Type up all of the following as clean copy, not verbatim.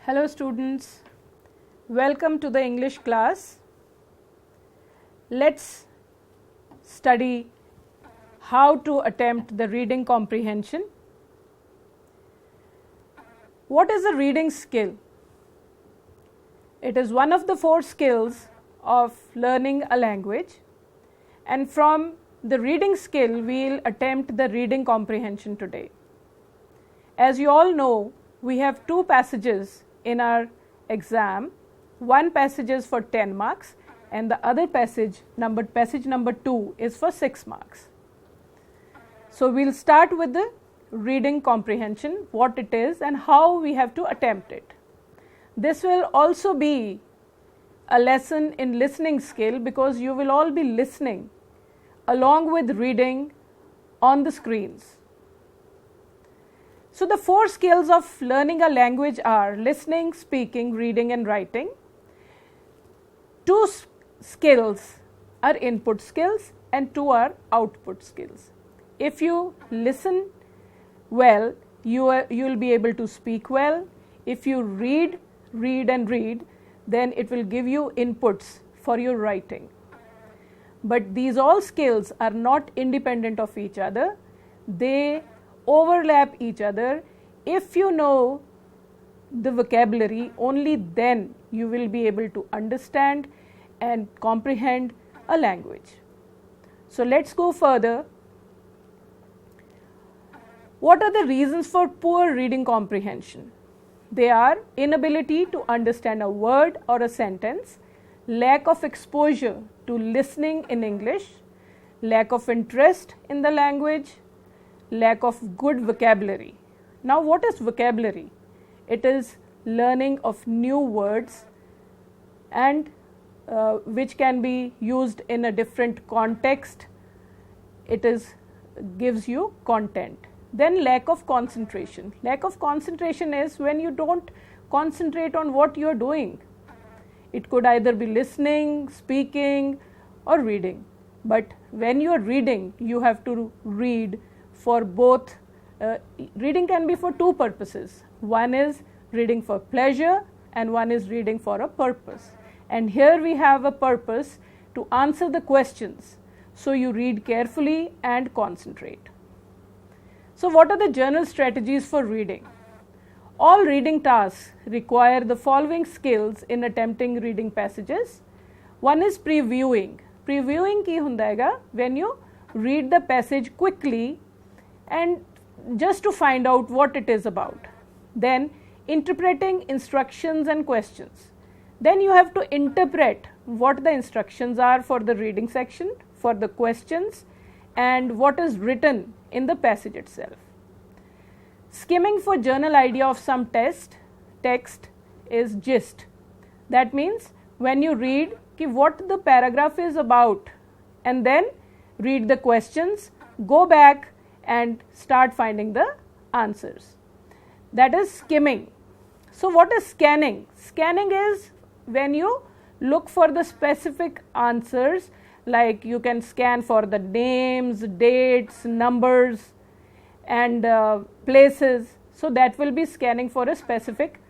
Hello students, welcome to the English class. Let's study how to attempt the reading comprehension. What is a reading skill? It is one of the 4 skills of learning a language, and from the reading skill we will attempt the reading comprehension today. As you all know, we have 2 passages in our exam. One passage is for 10 marks and the other passage number 2 is for 6 marks. So we'll start with the reading comprehension, what it is and how we have to attempt it. This will also be a lesson in listening skill because you will all be listening along with reading on the screens. So the 4 skills of learning a language are listening, speaking, reading and writing. 2 skills are input skills and 2 are output skills. If you listen well, you will be able to speak well. If you read, then it will give you inputs for your writing. But these all skills are not independent of each other. They overlap each other. If you know the vocabulary, only then you will be able to understand and comprehend a language. So let's go further. What are the reasons for poor reading comprehension? They are inability to understand a word or a sentence, lack of exposure to listening in English, lack of interest in the language, lack of good vocabulary. Now what is vocabulary? It is learning of new words and which can be used in a different context. It gives you content. Then lack of concentration. Lack of concentration is when you don't concentrate on what you are doing. It could either be listening, speaking or reading. But when you are reading, you have to read for both. Reading can be for 2 purposes. One is reading for pleasure and one is reading for a purpose. And here we have a purpose to answer the questions. So you read carefully and concentrate. So what are the general strategies for reading? All reading tasks require the following skills in attempting reading passages. One is previewing. Previewing ki hunda hai when you read the passage quickly and just to find out what it is about. Then interpreting instructions and questions. Then you have to interpret what the instructions are for the reading section, for the questions and what is written in the passage itself. Skimming for general idea of some text is gist. That means when you read what the paragraph is about and then read the questions, go back and start finding the answers. That is skimming. So what is scanning? Scanning is when you look for the specific answers, like you can scan for the names, dates, numbers and places. So that will be scanning for a specific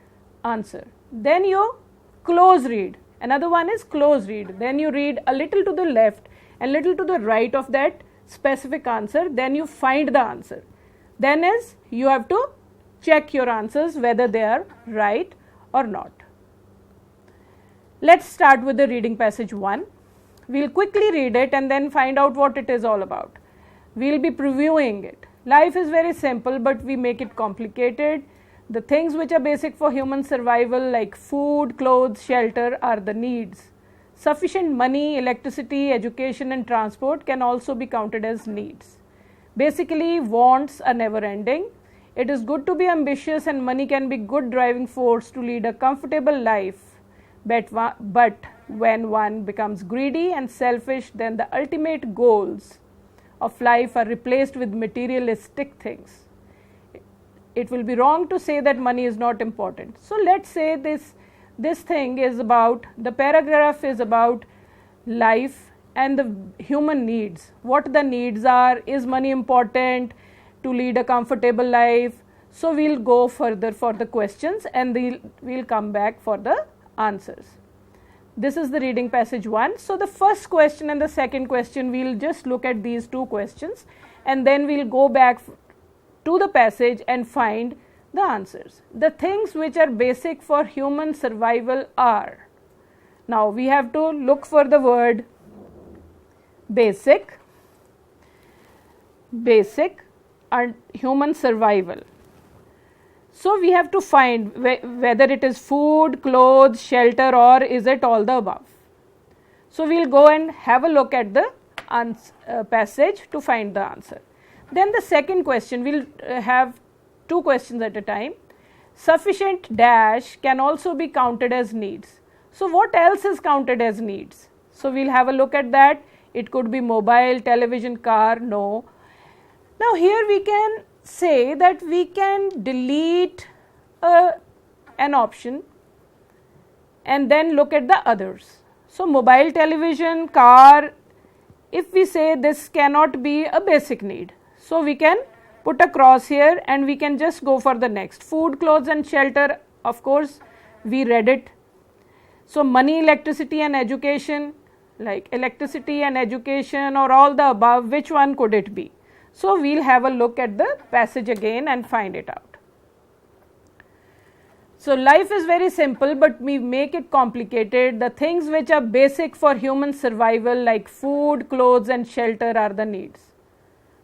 answer. Then you close read. Another one is close read. Then you read a little to the left and little to the right of that specific answer, then you find the answer. Then is you have to check your answers whether they are right or not. Let's start with the reading passage 1. We'll quickly read it and then find out what it is all about. We'll be previewing it. Life is very simple but we make it complicated. The things which are basic for human survival like food, clothes, shelter are the needs. Sufficient money, electricity, education and transport can also be counted as needs. Basically, wants are never ending. It is good to be ambitious and money can be good driving force to lead a comfortable life. But when one becomes greedy and selfish, then the ultimate goals of life are replaced with materialistic things. It will be wrong to say that money is not important. So let's say this thing is about, the paragraph is about life and the human needs. What the needs are, is money important to lead a comfortable life? So we'll go further for the questions and we'll come back for the answers. This is the reading passage 1. So the first question and the second question, we'll just look at these two questions and then we'll go back to the passage and find the answers. The things which are basic for human survival are. Now we have to look for the word basic and human survival. So we have to find whether it is food, clothes, shelter, or is it all the above. So we'll go and have a look at the passage to find the answer. Then the second question, we'll have two questions at a time. Sufficient dash can also be counted as needs. So what else is counted as needs? So we'll have a look at that. It could be mobile, television, car, no. Now here we can say that we can delete an option and then look at the others. So mobile, television, car, if we say this cannot be a basic need, so we can put a cross here and we can just go for the next. Food, clothes and shelter, of course we read it. So money, electricity and education, like electricity and education or all the above, which one could it be? So we'll have a look at the passage again and find it out. So life is very simple, but we make it complicated. The things which are basic for human survival like food, clothes and shelter are the needs.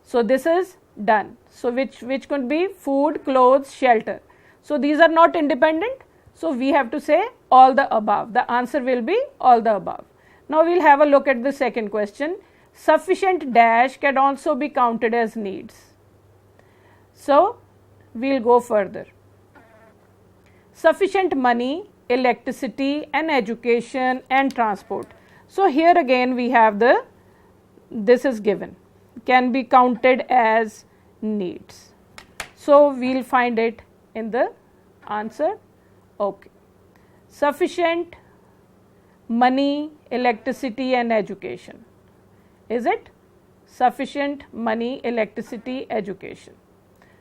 So this is done. So which could be food, clothes, shelter. So these are not independent. So we have to say all the above. The answer will be all the above. Now we'll have a look at the second question. Sufficient dash can also be counted as needs. So we'll go further. Sufficient money, electricity and education and transport. So here again we have this is given, can be counted as needs. So we'll find it in the answer. Okay. Sufficient money, electricity and education. Is it? Sufficient money, electricity, education.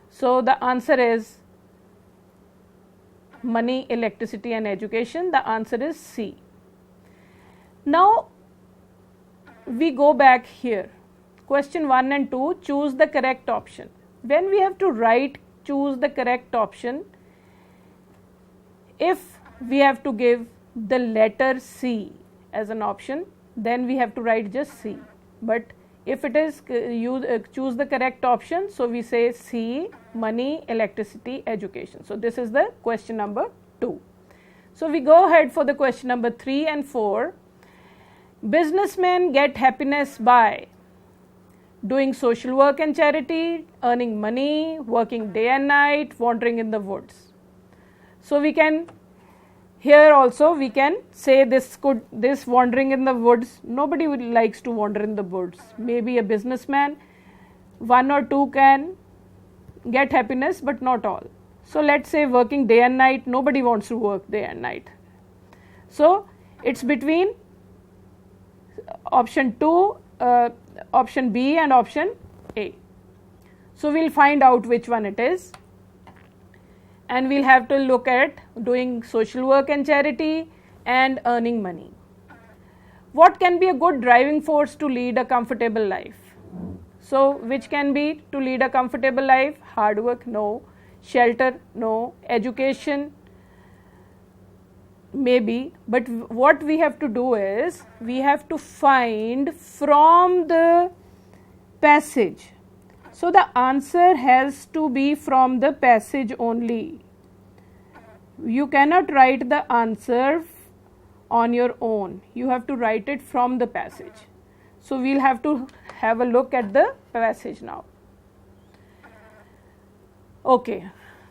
So the answer is money, electricity and education. The answer is C. Now we go back here. Question 1 and 2, choose the correct option. When we have to write choose the correct option, if we have to give the letter C as an option, then we have to write just C. But if it is choose the correct option, so we say C, money, electricity, education. So this is the question number 2. So we go ahead for the question number 3 and 4. Businessmen get happiness by doing social work and charity, earning money, working day and night, wandering in the woods. So we can here also we can say this wandering in the woods, nobody likes to wander in the woods. Maybe a businessman, 1 or 2 can get happiness, but not all. So let's say working day and night, nobody wants to work day and night. So it's between option 2, option B and option A. So we'll find out which one it is. And we'll have to look at doing social work and charity and earning money. What can be a good driving force to lead a comfortable life? So which can be to lead a comfortable life? Hard work, no. Shelter, no. Education, maybe. But what we have to do is we have to find from the passage. So the answer has to be from the passage only. You cannot write the answer on your own. You have to write it from the passage. So we'll have to have a look at the passage now. Okay.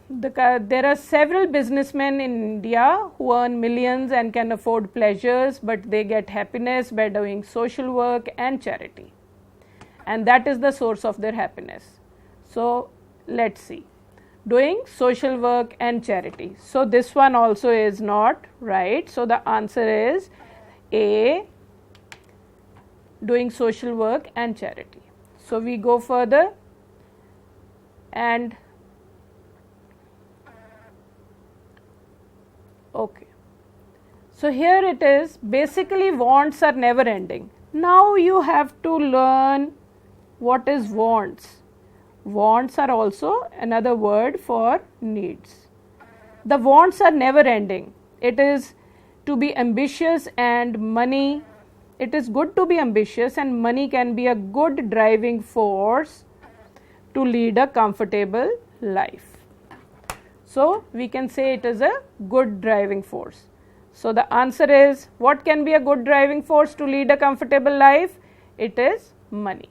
There are several businessmen in India who earn millions and can afford pleasures, but they get happiness by doing social work and charity. And that is the source of their happiness. So let's see. Doing social work and charity. So this one also is not right. So the answer is A, doing social work and charity. So we go further and Okay. So here it is, basically wants are never ending. Now you have to learn what is wants. Wants are also another word for needs. The wants are never ending. It is to be ambitious and money. It is good to be ambitious and money can be a good driving force to lead a comfortable life. So we can say it is a good driving force. So the answer is, what can be a good driving force to lead a comfortable life? It is money.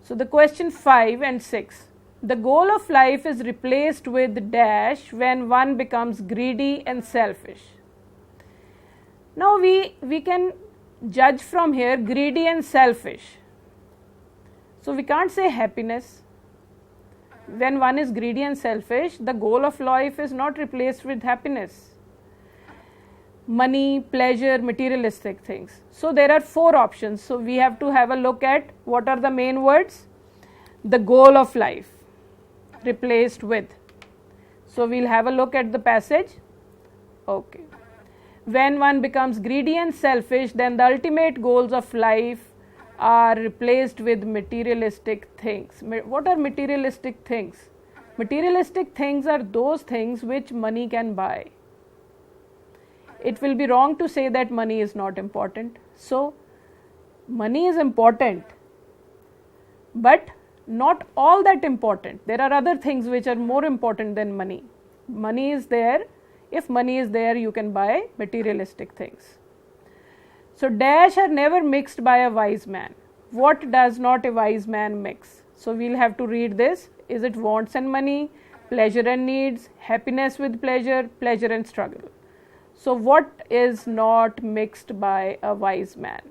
So the question 5 and 6. The goal of life is replaced with dash when one becomes greedy and selfish. Now we can judge from here greedy and selfish. So we can't say happiness. When one is greedy and selfish, the goal of life is not replaced with happiness. Money, pleasure, materialistic things. So there are 4 options. So we have to have a look at what are the main words. The goal of life replaced with. So we'll have a look at the passage. Okay. When one becomes greedy and selfish, then the ultimate goals of life are replaced with materialistic things. What are materialistic things? Materialistic things are those things which money can buy. It will be wrong to say that money is not important. So money is important, but not all that important. There are other things which are more important than money. Money is there. If money is there, you can buy materialistic things. So dash are never mixed by a wise man. What does not a wise man mix? So we'll have to read this. Is it wants and money, pleasure and needs, happiness with pleasure, pleasure and struggle? So what is not mixed by a wise man?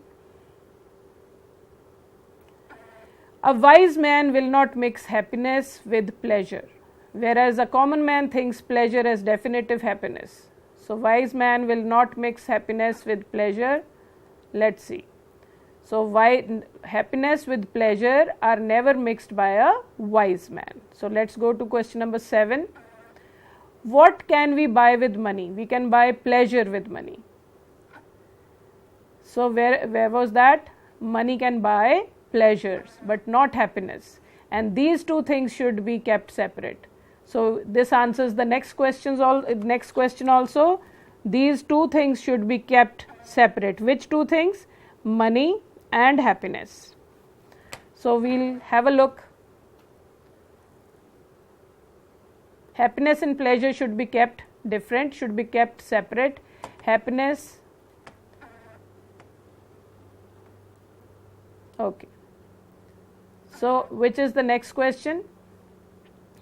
A wise man will not mix happiness with pleasure, whereas a common man thinks pleasure as definitive happiness. So wise man will not mix happiness with pleasure. Let's see. So why happiness with pleasure are never mixed by a wise man. So let's go to question number 7. What can we buy with money? We can buy pleasure with money. So where was that? Money can buy pleasures but not happiness, and these two things should be kept separate. So this answers the next question also. These two things should be kept separate. Which two things? Money and happiness. So we'll have a look. Happiness and pleasure should be kept different, should be kept separate. Happiness. Okay. So which is the next question?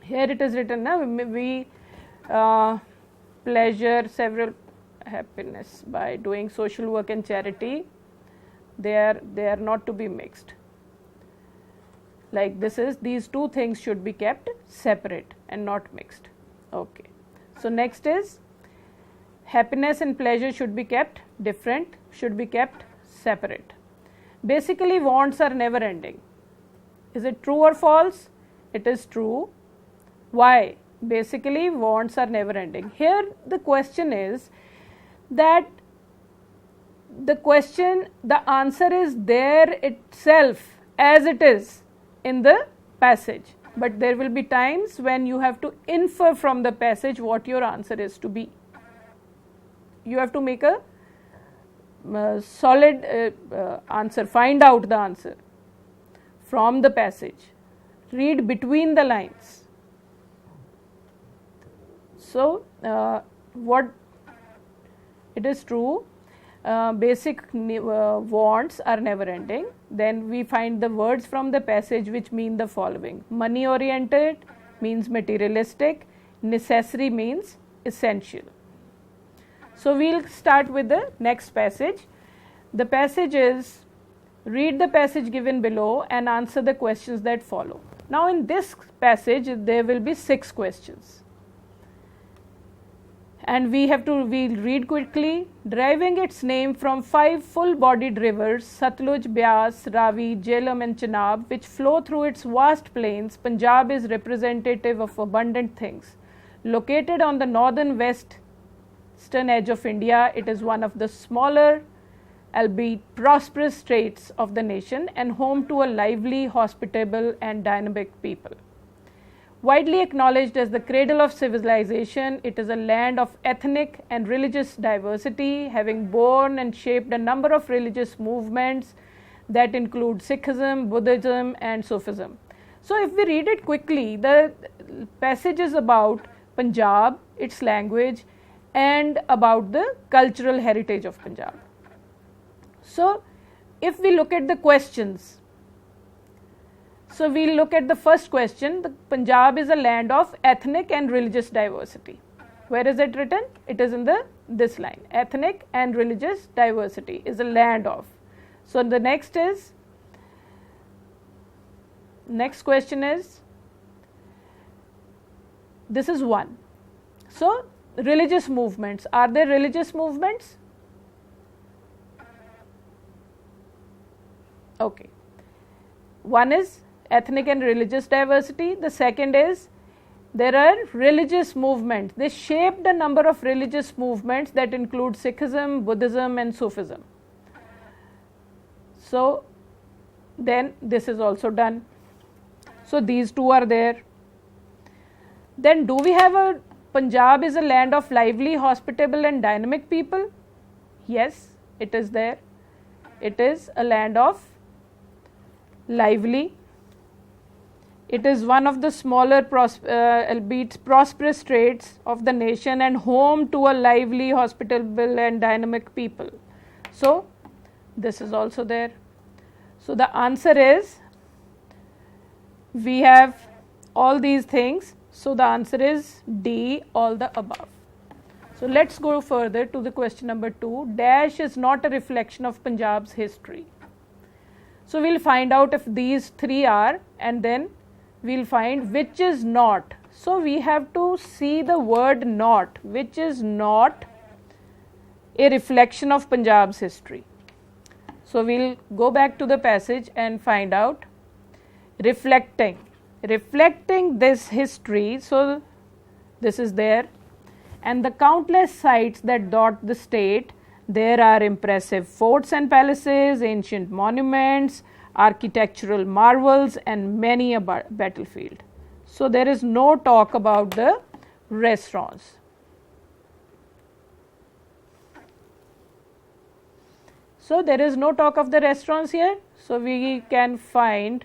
Here it is written now, we pleasure, several happiness by doing social work and charity. They are not to be mixed. Like this is, these two things should be kept separate and not mixed. Okay. So next is happiness and pleasure should be kept different, should be kept separate. Basically wants are never ending. Is it true or false? It is true. Why? Basically wants are never ending. Here the question is that the answer is there itself as it is in the passage, but there will be times when you have to infer from the passage what your answer is to be. You have to make a solid answer, find out the answer from the passage, read between the lines. So what it is true, basic wants are never ending. Then we find the words from the passage which mean the following: money oriented means materialistic, necessary means essential. So we'll start with the next passage. The passage is, read the passage given below and answer the questions that follow. Now in this passage there will be 6 questions. And we'll read quickly. Deriving its name from 5 full-bodied rivers, Satluj, Beas, Ravi, Jhelum and Chenab, which flow through its vast plains, Punjab is representative of abundant things. Located on the northern west eastern edge of India. It is one of the smaller, albeit prosperous states of the nation and home to a lively, hospitable and dynamic people. Widely acknowledged as the cradle of civilization, it is a land of ethnic and religious diversity, having borne and shaped a number of religious movements that include Sikhism, Buddhism and Sufism. So if we read it quickly, the passage is about Punjab, its language, and about the cultural heritage of Punjab. So if we look at the questions, so we'll look at the first question. The Punjab is a land of ethnic and religious diversity. Where is it written? It is in this line. Ethnic and religious diversity is a land of. So the next question is, this is one. So religious movements. Are there religious movements? Okay. One is ethnic and religious diversity. The second is there are religious movements. They shaped a number of religious movements that include Sikhism, Buddhism and Sufism. So then this is also done. So these two are there. Then do we have a Punjab is a land of lively, hospitable and dynamic people? Yes, it is there. It is a land of lively. It is one of the smaller albeit prosperous states of the nation and home to a lively, hospitable and dynamic people. So this is also there. So the answer is, we have all these things. So the answer is D, all the above. So let's go further to the question number 2. Dash is not a reflection of Punjab's history. So we'll find out if these three are, and then we'll find which is not. So we have to see the word not, which is not a reflection of Punjab's history. So we'll go back to the passage and find out. Reflecting this history. So this is there, and the countless sites that dot the state. There are impressive forts and palaces, ancient monuments, architectural marvels and many a battlefield. So there is no talk about the restaurants. So there is no talk of the restaurants here. So we can find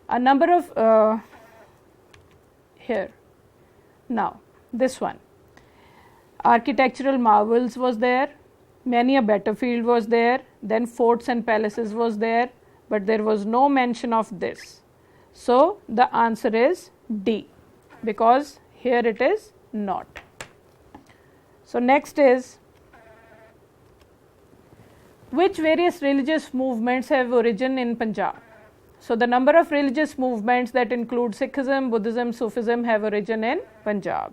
a number of here. Now this one, architectural marvels was there, many a battlefield was there, then forts and palaces was there, but there was no mention of this. So the answer is D, because here it is not. So next is, which various religious movements have origin in Punjab? So the number of religious movements that include Sikhism, Buddhism, Sufism have origin in Punjab.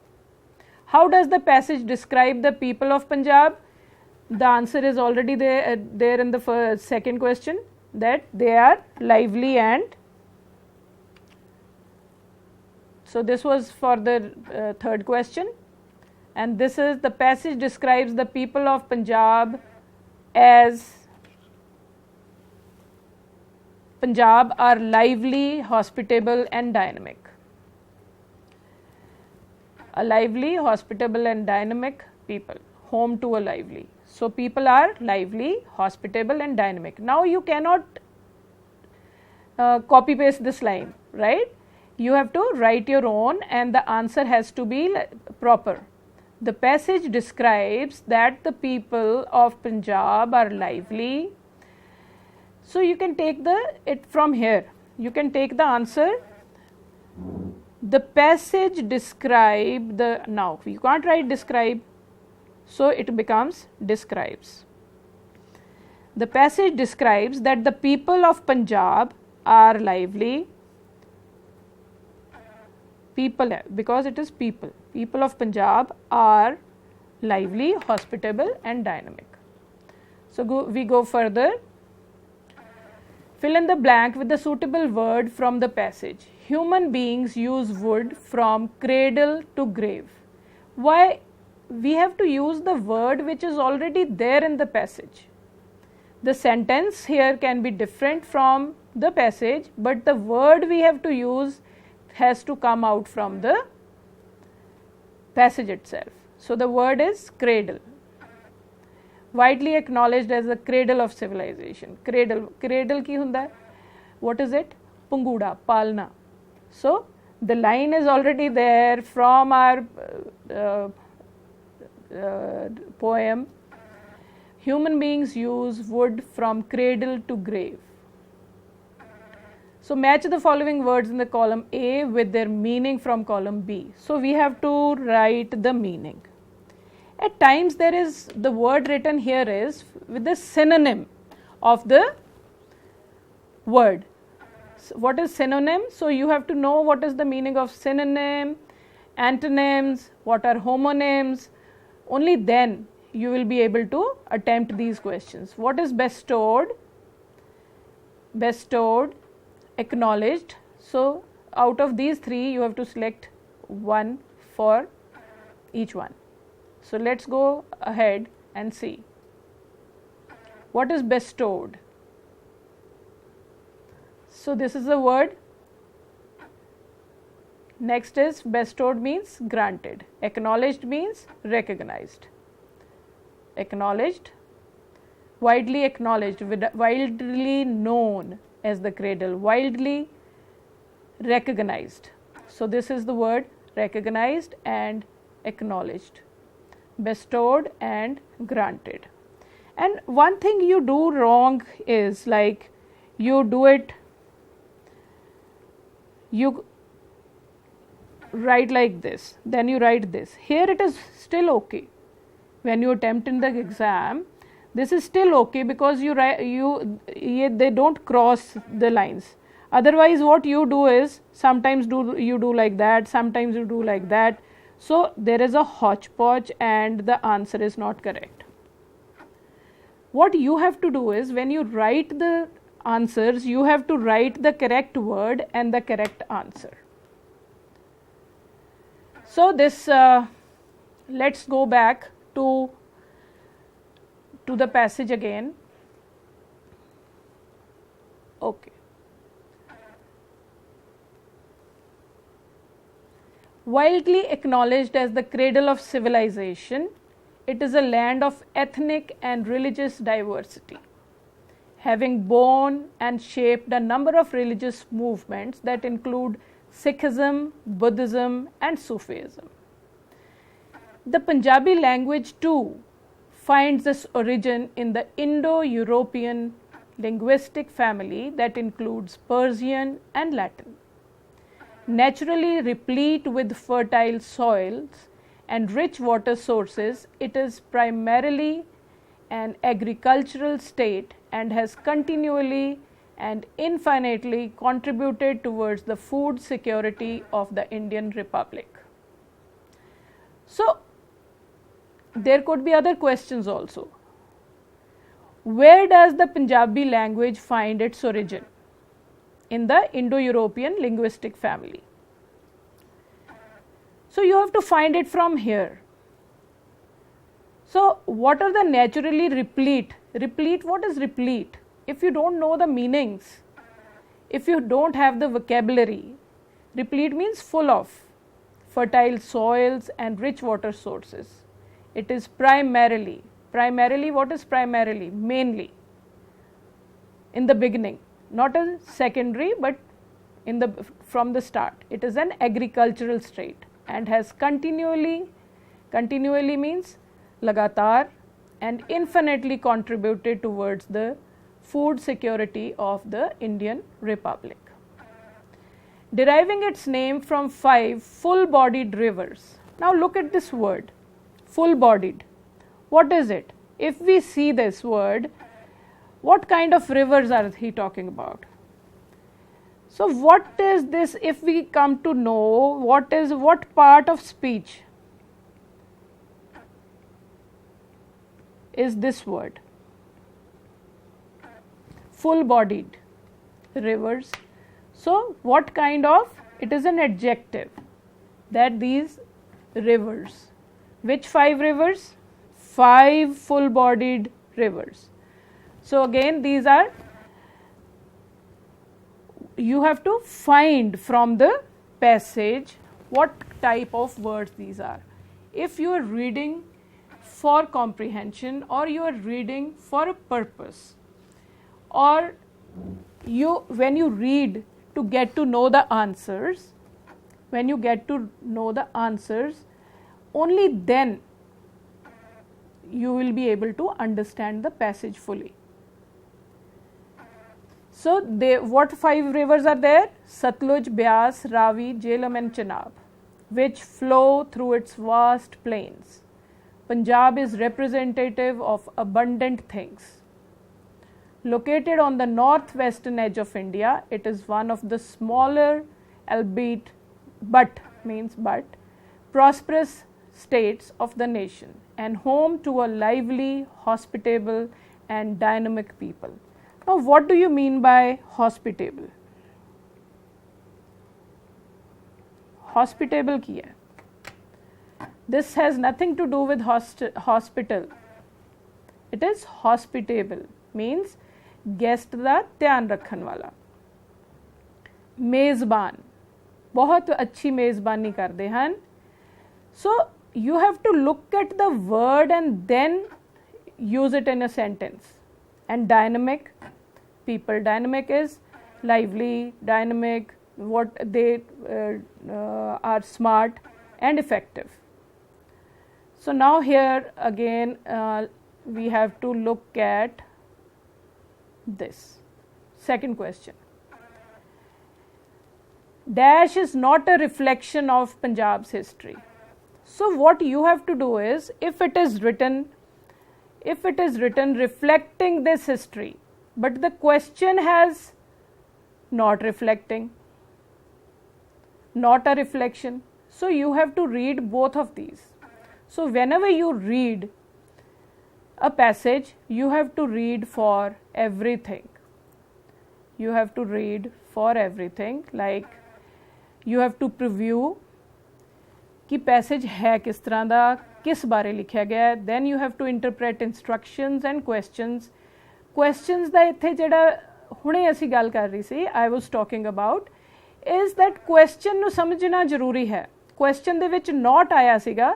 How does the passage describe the people of Punjab? The answer is already there in the second question, that they are lively and. So this was for the third question, and this is the passage describes the people of Punjab as Punjab are lively, hospitable and dynamic. A lively, hospitable and dynamic people, home to a lively. So people are lively, hospitable and dynamic. Now you cannot copy paste this line, right? You have to write your own and the answer has to be proper. The passage describes that the people of Punjab are lively. So you can take it from here. You can take the answer. The passage describe now you can't write describe, so it becomes describes. The passage describes that the people of Punjab are lively. People, because it is people. People of Punjab are lively, hospitable and dynamic. So we go further. Fill in the blank with the suitable word from the passage. Human beings use wood from cradle to grave. Why we have to use the word which is already there in the passage? The sentence here can be different from the passage, but the word we have to use has to come out from the passage itself. So the word is cradle. Widely acknowledged as the cradle of civilization. Cradle ki hunda hai? What is it? Punguda, palna. So the line is already there from our poem. Human beings use wood from cradle to grave. So match the following words in the column A with their meaning from column B. So we have to write the meaning. At times there is the word written here is with the synonym of the word. So what is synonym? So you have to know what is the meaning of synonym, antonyms, what are homonyms. Only then you will be able to attempt these questions. What is bestowed? Bestowed, acknowledged. So out of these three you have to select one for each one. So let's go ahead and see. What is bestowed? So this is the word. Next is bestowed means granted. Acknowledged means recognized. Acknowledged, widely acknowledged, widely known as the cradle, widely recognized. So this is the word recognized and acknowledged, bestowed and granted. And one thing you do wrong is like you do it, you write like this, then you write this. Here it is still okay. When you attempt in the exam, this is still okay because they don't cross the lines. Otherwise what you do is sometimes you do like that, sometimes you do like that. So there is a hodgepodge and the answer is not correct. What you have to do is when you write the answers, you have to write the correct word and the correct answer. So this, let's go back to the passage again. Okay. Widely acknowledged as the cradle of civilization, it is a land of ethnic and religious diversity, having borne and shaped a number of religious movements that include Sikhism, Buddhism and Sufism. The Punjabi language too finds its origin in the Indo-European linguistic family that includes Persian and Latin. Naturally replete with fertile soils and rich water sources, it is primarily an agricultural state and has continually and infinitely contributed towards the food security of the Indian Republic. So there could be other questions also. Where does the Punjabi language find its origin? In the Indo-European linguistic family. So you have to find it from here. So what are the naturally replete? Replete, what is replete? If you don't know the meanings, if you don't have the vocabulary, replete means full of fertile soils and rich water sources. It is primarily, what is primarily? Mainly, in the beginning, not a secondary, but from the start. It is an agricultural state and has continually means lagatar and infinitely contributed towards the food security of the Indian Republic. Deriving its name from 5 full-bodied rivers. Now look at this word, full-bodied. What is it? If we see this word, what kind of rivers are he talking about? So what is this, if we come to know what part of speech is this word? Full-bodied. rivers. So what kind of, it is an adjective, that these rivers, which 5 rivers? 5 full bodied rivers. So again these are, you have to find from the passage what type of words these are. If you are reading for comprehension, or you are reading for a purpose, or when you read to get to know the answers, when you get to know the answers, only then you will be able to understand the passage fully. So what 5 rivers are there? Satluj, Beas, Ravi, Jhelum and Chenab, which flow through its vast plains. Punjab is representative of abundant things. Located on the northwestern edge of India, it is one of the smaller, albeit but prosperous states of the nation, and home to a lively, hospitable and dynamic people. Now what do you mean by hospitable? Hospitable ki hai? This has nothing to do with hospital. It is hospitable, means guest da dhyan rakhan wala. मेज़बान, बहुत अच्छी मेज़बानी करते हैं. So you have to look at the word and then use it in a sentence. And dynamic, people, dynamic is lively, dynamic, what they are smart and effective. So now here again we have to look at this second question. Dash is not a reflection of Punjab's history. So what you have to do is, if it is written reflecting this history, but the question has not reflecting, not a reflection, so you have to read both of these. So whenever you read a passage, you have to read for everything. You have to read for everything, like you have to preview कि passage है किस तरह दा, किस बारे लिखा गया है. Then you have to interpret instructions and questions. Questions ਦਾ ਇੱਥੇ ਜਿਹੜਾ ਹੁਣੇ ਅਸੀਂ ਗੱਲ ਕਰ ਰਹੀ ਸੀ, I was talking about, is that question ਨੂੰ ਸਮਝਣਾ ਜ਼ਰੂਰੀ ਹੈ. Question ਦੇ ਵਿੱਚ not ਆਇਆ ਸੀਗਾ,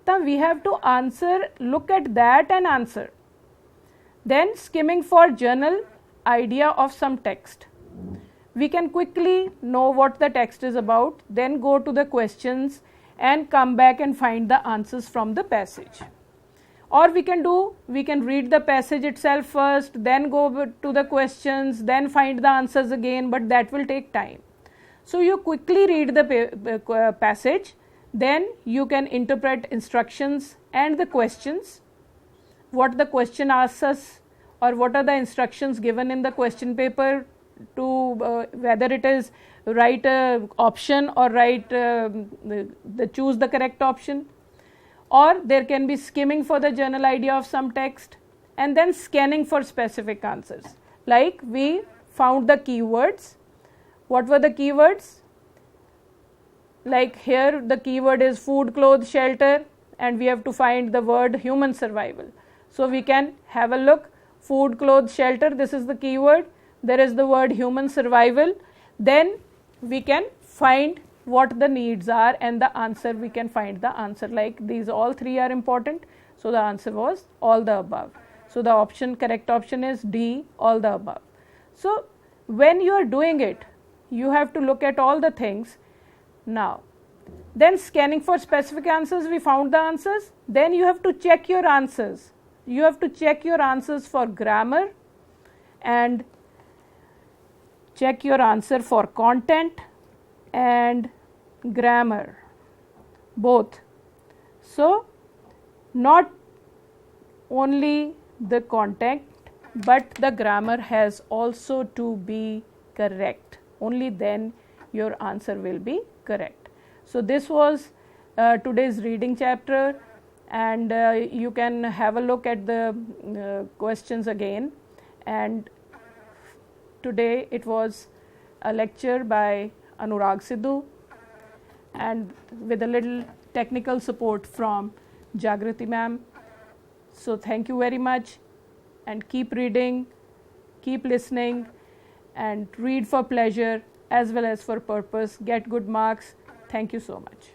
ਤਾਂ we have to answer, look at that and answer. Then skimming for general idea of some text. We can quickly know what the text is about, then go to the questions and come back and find the answers from the passage. Or we can read the passage itself first, then go to the questions, then find the answers again, but that will take time. So you quickly read the passage, then you can interpret instructions and the questions, what the question asks us, or what are the instructions given in the question paper to whether it is right option or right choose the correct option. Or there can be skimming for the general idea of some text and then scanning for specific answers. Like we found the keywords. What were the keywords? Like here the keyword is food, clothes, shelter, and we have to find the word human survival. So we can have a look, food, clothes, shelter, this is the keyword. There is the word human survival. Then we can find what the needs are, and the answer, we can find the answer. Like these all three are important, so the answer was all the above. So the correct option is D, all the above. So when you are doing it, you have to look at all the things. Now then scanning for specific answers, we found the answers. Then you have to check your answers. You have to check your answers for grammar and check your answer for content and grammar, both. So not only the content, but the grammar has also to be correct. Only then your answer will be correct. So this was today's reading chapter, and you can have a look at the questions again and today it was a lecture by Anurag Sidhu and with a little technical support from Jagrati ma'am. So thank you very much, and keep reading, keep listening, and read for pleasure as well as for purpose. Get good marks. Thank you so much.